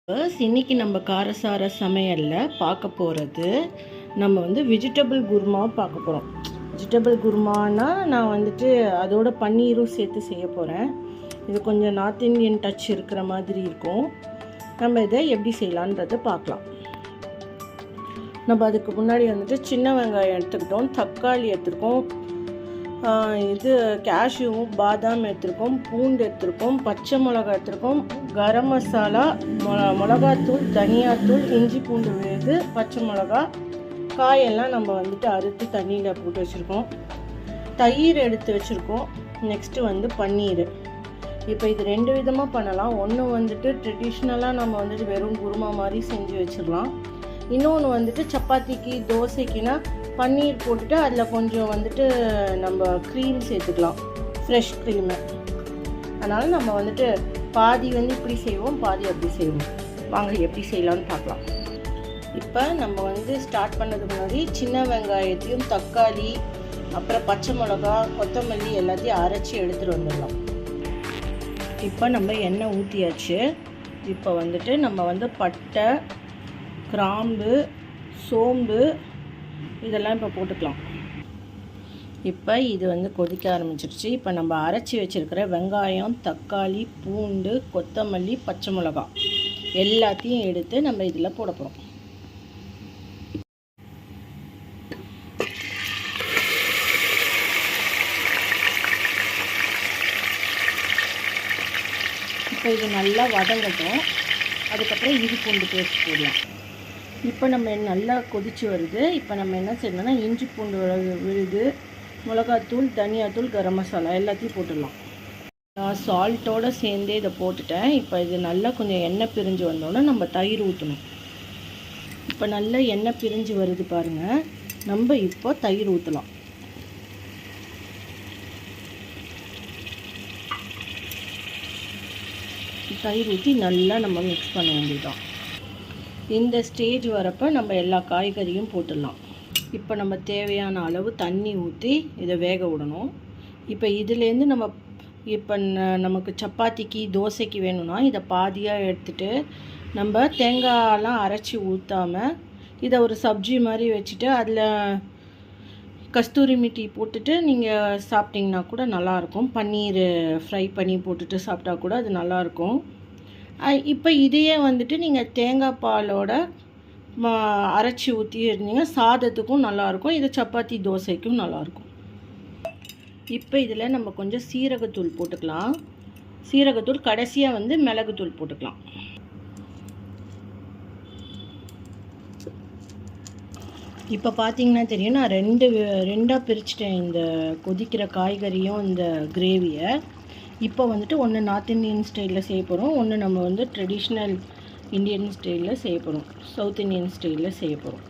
இன்னைக்கு நம்ம காரசார சமையலில் பார்க்க போகிறது நம்ம வெஜிடபிள் குருமா பார்க்க போகிறோம். வெஜிடபிள் குருமானா நான் அதோட பன்னீரும் சேர்த்து செய்ய போகிறேன். இது கொஞ்சம் நார்த் இந்தியன் டச் இருக்கிற மாதிரி இருக்கும். நம்ம இதை எப்படி செய்யலான்றதை பார்க்கலாம். நம்ம அதுக்கு முன்னாடி சின்ன வெங்காயம் எடுத்துக்கிட்டோம், தக்காளி எடுத்துருக்கோம், இது கேஷ்யூவும் பாதாம் எடுத்துருக்கோம், பூண்டு எடுத்துருக்கோம், பச்சை மிளகா எடுத்துருக்கோம், கரம் மசாலா, மிளகாத்தூள், தனியாத்தூள், இஞ்சி பூண்டு விழுது, பச்சை மிளகா, காயெல்லாம் நம்ம அறுத்து தண்ணியில் போட்டு வச்சுருக்கோம். தயிர் எடுத்து வச்சுருக்கோம். நெக்ஸ்ட்டு பன்னீர். இப்போ இது ரெண்டு விதமாக பண்ணலாம். ஒன்று ட்ரெடிஷ்னலாக நம்ம வெறும் குருமா மாதிரி செஞ்சு வச்சிடலாம். இன்னொன்று சப்பாத்திக்கு தோசைக்குன்னா பன்னீர் போட்டுட்டு அதில் கொஞ்சம் நம்ம க்ரீம் சேர்த்துக்கலாம், ஃப்ரெஷ் க்ரீமு. அதனால் நம்ம பாதி இப்படி செய்வோம், பாதி அப்படி செய்வோம். வாங்க எப்படி செய்யலான்னு பார்க்கலாம். இப்போ நம்ம ஸ்டார்ட் பண்ணதுக்கு முன்னாடி சின்ன வெங்காயத்தையும் தக்காளி அப்புறம் பச்சை மிளகா கொத்தமல்லி எல்லாத்தையும் அரைச்சி எடுத்துகிட்டு வந்துடலாம். இப்போ நம்ம எண்ணெய் ஊற்றியாச்சு. இப்போ நம்ம பட்டை, கிராம்பு, சோம்பு இதெல்லாம் இப்போ போட்டுக்கலாம். இப்போ இது கொதிக்க ஆரம்பிச்சிருச்சு. இப்போ நம்ம அரைச்சி வச்சுருக்கிற வெங்காயம், தக்காளி, பூண்டு, கொத்தமல்லி, பச்சை மிளகா எல்லாத்தையும் எடுத்து நம்ம இதில் போட போகிறோம். இப்போ இது நல்லா வதங்கட்டும். அதுக்கப்புறம் இஞ்சி பூண்டு பேஸ்ட் போடலாம். இப்போ நம்ம நல்லா கொதித்து வருது. இப்போ நம்ம என்ன செய்யணும்னா இஞ்சி பூண்டு விழுது, மிளகாத்தூள், தனியாத்தூள், கரம் மசாலா எல்லாத்தையும் போட்டுடலாம். நான் சால்ட்டோடு சேர்ந்தே இதை போட்டுட்டேன். இப்போ இது நல்லா கொஞ்சம் எண்ணெய் பிரிஞ்சு வந்தோன்னா நம்ம தயிர் ஊற்றணும். இப்போ நல்லா எண்ணெய் பிரிஞ்சு வருது பாருங்கள். நம்ம இப்போ தயிர் ஊற்றலாம். தயிர் ஊற்றி நல்லா நம்ம மிக்ஸ் பண்ண வேண்டியதுதான். இந்த ஸ்டேஜ் வரப்போ நம்ம எல்லா காய்கறியும் போட்டுடலாம். இப்போ நம்ம தேவையான அளவு தண்ணி ஊற்றி இதை வேக விடணும். இப்போ இதுலேருந்து நமக்கு சப்பாத்திக்கு தோசைக்கு வேணும்னா இதை பாதியாக எடுத்துகிட்டு நம்ம தேங்காயெல்லாம் அரைச்சி ஊற்றாமல் இதை ஒரு சப்ஜி மாதிரி வச்சுட்டு அதில் கஸ்தூரி மீட்டி போட்டுட்டு நீங்கள் சாப்பிட்டிங்கன்னா கூட நல்லாயிருக்கும். பன்னீர் ஃப்ரை பண்ணி போட்டுட்டு சாப்பிட்டா கூட அது நல்லாயிருக்கும். இப்போ இதையே நீங்கள் தேங்காய் பாலோட அரைச்சி ஊற்றி இருந்தீங்க சாதத்துக்கும் நல்லாயிருக்கும். இது சப்பாத்தி தோசைக்கும் நல்லாயிருக்கும். இப்போ இதில் நம்ம கொஞ்சம் சீரகத்தூள் போட்டுக்கலாம். சீரகத்தூள் கடைசியாக மிளகுத்தூள் போட்டுக்கலாம். இப்போ பார்த்தீங்கன்னா தெரியும், நான் ரெண்டாக பிரிச்சுட்டேன் இந்த கொதிக்கிற காய்கறியும் இந்த கிரேவியை. இப்போ ஒன்று நார்த் இந்தியன் ஸ்டைலில் செய்ய போகிறோம், ஒன்று நம்ம ட்ரெடிஷ்னல் இந்தியன் ஸ்டைலில் செய்ய போகிறோம், சவுத் இந்தியன் ஸ்டைலில் செய்ய போகிறோம்.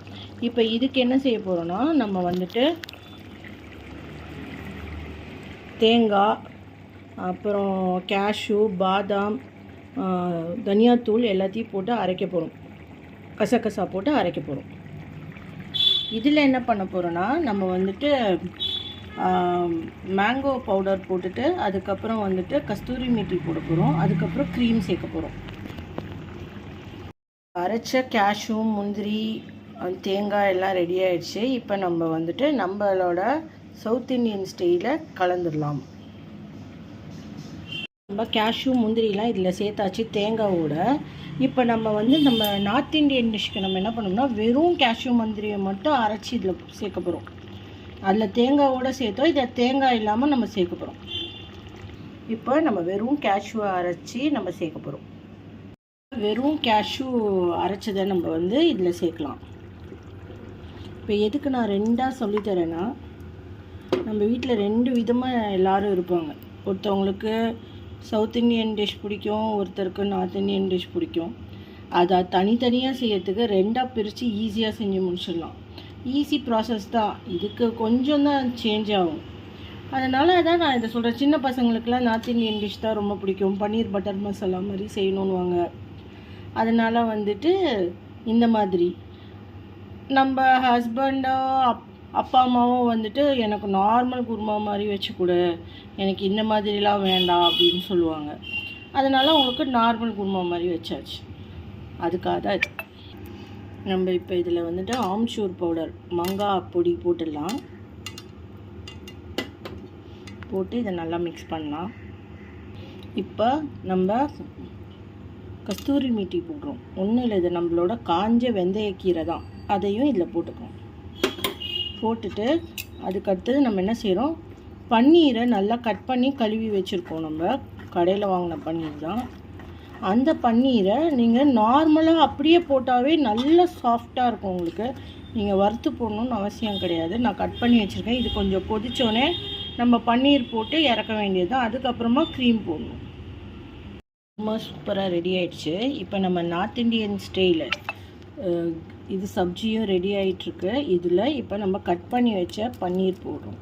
இப்போ இதுக்கு என்ன செய்ய போகிறோன்னா நம்ம தேங்காய், அப்புறம் கேஷ்யூ, பாதாம், தனியாத்தூள் எல்லாத்தையும் போட்டு அரைக்க போகிறோம். கசகசா போட்டு அரைக்க போகிறோம். இதில் என்ன பண்ண போகிறோன்னா நம்ம மேங்கோ பவுடர் போட்டுட்டு அதுக்கப்புறம் கஸ்தூரி மீட்டி போட போகிறோம். அதுக்கப்புறம் க்ரீம் சேர்க்க போகிறோம். அரைச்ச கேஷ்யூ, முந்திரி, தேங்காய் எல்லாம் ரெடி ஆகிடுச்சு. இப்போ நம்ம நம்மளோட சவுத் இந்தியன் ஸ்டைலில் கலந்துடலாம். நம்ம கேஷ்யூ முந்திரிலாம் இதில் சேர்த்தாச்சு தேங்காவோட. இப்போ நம்ம நம்ம நார்த் இந்தியன் டிஷ்க்கு நம்ம என்ன பண்ணோம்னா வெறும் கேஷ்யூ முந்திரியை மட்டும் அரைச்சி இதில் சேர்க்க போகிறோம். அதில் தேங்காவோடு சேர்த்தோம், இதை தேங்காய் இல்லாமல் நம்ம சேர்க்க போகிறோம். இப்போ நம்ம வெறும் கேஷ்யூவை அரைச்சி நம்ம சேர்க்க போகிறோம். வெறும் கேஷ்யூ அரைச்சதை நம்ம இதில் சேர்க்கலாம். இப்போ எதுக்கு நான் ரெண்டாக சொல்லித்தரேன்னா, நம்ம வீட்டில் ரெண்டு விதமாக எல்லோரும் இருப்பாங்க. ஒருத்தவங்களுக்கு சவுத் இந்தியன் டிஷ் பிடிக்கும், ஒருத்தருக்கு நார்த் இந்தியன் டிஷ் பிடிக்கும். அதை தனித்தனியாக செய்யறதுக்கு ரெண்டாக பிரித்து ஈஸியாக செஞ்சு முடிச்சிடலாம். ஈஸி ப்ராசஸ் தான். இதுக்கு கொஞ்சம் தான் சேஞ்ச் ஆகும். அதனால் தான் நான் இதை சொல்கிறேன். சின்ன பசங்களுக்கெலாம் நார்த் இந்தியன் டிஷ் தான் ரொம்ப பிடிக்கும். பன்னீர் பட்டர் மசாலா மாதிரி செய்யணுன்னுவாங்க. அதனால் இந்த மாதிரி நம்ம ஹஸ்பண்டோ அப்பா அம்மாவும் எனக்கு நார்மல் குருமா மாதிரி வச்சு கொடு, எனக்கு இந்த மாதிரிலாம் வேண்டாம் அப்படின்னு சொல்லுவாங்க. அதனால் உங்களுக்கு நார்மல் குருமா மாதிரி வச்சாச்சு. அதுக்காக தான் இது. நம்ம இப்போ இதில் வந்துட்டு ஆம்ச்சூர் பவுடர் மங்காய் பொடி போட்டுடலாம். போட்டு இதை நல்லா மிக்ஸ் பண்ணலாம். இப்போ நம்ம கஸ்தூரி மீட்டி போடுறோம். ஒன்றும் இல்லை, இது நம்மளோட காஞ்ச வெந்தயக்கீரை தான். அதையும் இதில் போட்டுக்கிறோம். போட்டுட்டு அதுக்கடுத்தது நம்ம என்ன செய்கிறோம், பன்னீரை நல்லா கட் பண்ணி கழுவி வச்சுருக்கோம். நம்ம கடையில் வாங்கின பன்னீர் தான். அந்த பன்னீரை நீங்கள் நார்மலாக அப்படியே போட்டாவே நல்லா சாஃப்டாக இருக்கும். உங்களுக்கு நீங்கள் வறுத்து போடணுன்னு அவசியம் கிடையாது. நான் கட் பண்ணி வச்சுருக்கேன். இது கொஞ்சம் கொதித்தோடனே நம்ம பன்னீர் போட்டு இறக்க வேண்டியது தான். அதுக்கப்புறமா க்ரீம் போடணும். ரொம்ப சூப்பராக ரெடி ஆகிடுச்சு. இப்போ நம்ம நார்த் இண்டியன் ஸ்டைலு இது சப்ஜியும் ரெடி ஆகிட்டுருக்கு. இதில் இப்போ நம்ம கட் பண்ணி வச்ச பன்னீர் போடுறோம்.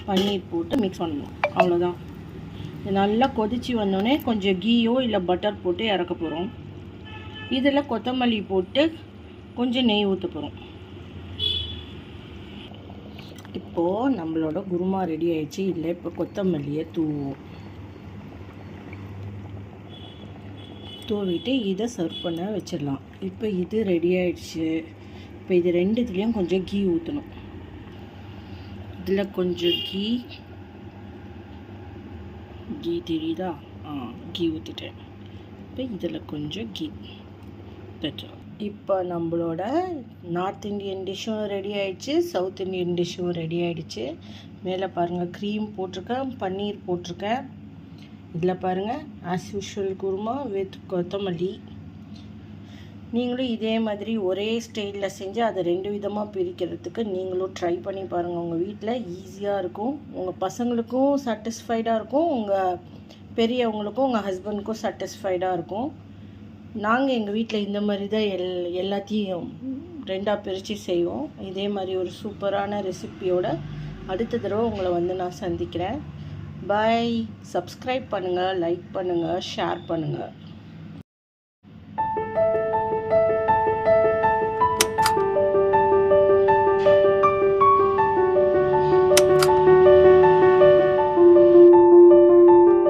பன்னீர் போட்டு மிக்ஸ் பண்ணணும். அவ்வளோதான். இது நல்லா கொதித்து வந்தோடனே கொஞ்சம் கீயோ இல்லை பட்டர் போட்டு இறக்க போகிறோம். இதில் கொத்தமல்லி போட்டு கொஞ்சம் நெய் ஊற்ற போகிறோம். இப்போது நம்மளோட குருமா ரெடி ஆகிடுச்சு. இதில் இப்போ கொத்தமல்லியை தூவிட்டு இதை சர்வ் பண்ண வச்சிடலாம். இப்போ இது ரெடி ஆகிடுச்சு. இப்போ இது ரெண்டுத்துலேயும் கொஞ்சம் கீ ஊற்றணும். இதில் கொஞ்சம் கீ தெரியுதா? கீ ஊற்றிட்டேன். இப்போ இதில் கொஞ்சம் கீ தட்டோம். இப்போ நம்மளோட நார்த் இண்டியன் டிஷ்ஷும் ரெடி ஆகிடுச்சு, சவுத் இண்டியன் டிஷ்ஷும் ரெடி ஆகிடுச்சு. மேலே பாருங்கள் க்ரீம் போட்டிருக்கேன், பன்னீர் போட்டிருக்கேன். இதில் பாருங்கள் ஆஸ் யூஷுவல் குருமா வித் கொத்தமல்லி. நீங்களும் இதே மாதிரி ஒரே ஸ்டைலில் செஞ்சு அதை 2 விதமாக பிரிக்கிறதுக்கு நீங்களும் ட்ரை பண்ணி பாருங்கள். உங்கள் வீட்டில் ஈஸியாக இருக்கும். உங்கள் பசங்களுக்கும் சாட்டிஸ்ஃபைடாக இருக்கும், உங்கள் பெரியவங்களுக்கும் உங்கள் ஹஸ்பண்டுக்கும் சாட்டிஸ்ஃபைடாக இருக்கும். நாங்கள் எங்கள் வீட்டில் இந்த மாதிரி தான் எல்லாத்தையும் 2ஆக பிரித்து செய்வோம். இதே மாதிரி ஒரு சூப்பரான ரெசிப்பியோட அடுத்த தடவை உங்களை வந்து நான் சந்திக்கிறேன். பாய். சப்ஸ்கிரைப் பண்ணுங்கள், லைக் பண்ணுங்கள், ஷேர் பண்ணுங்கள்.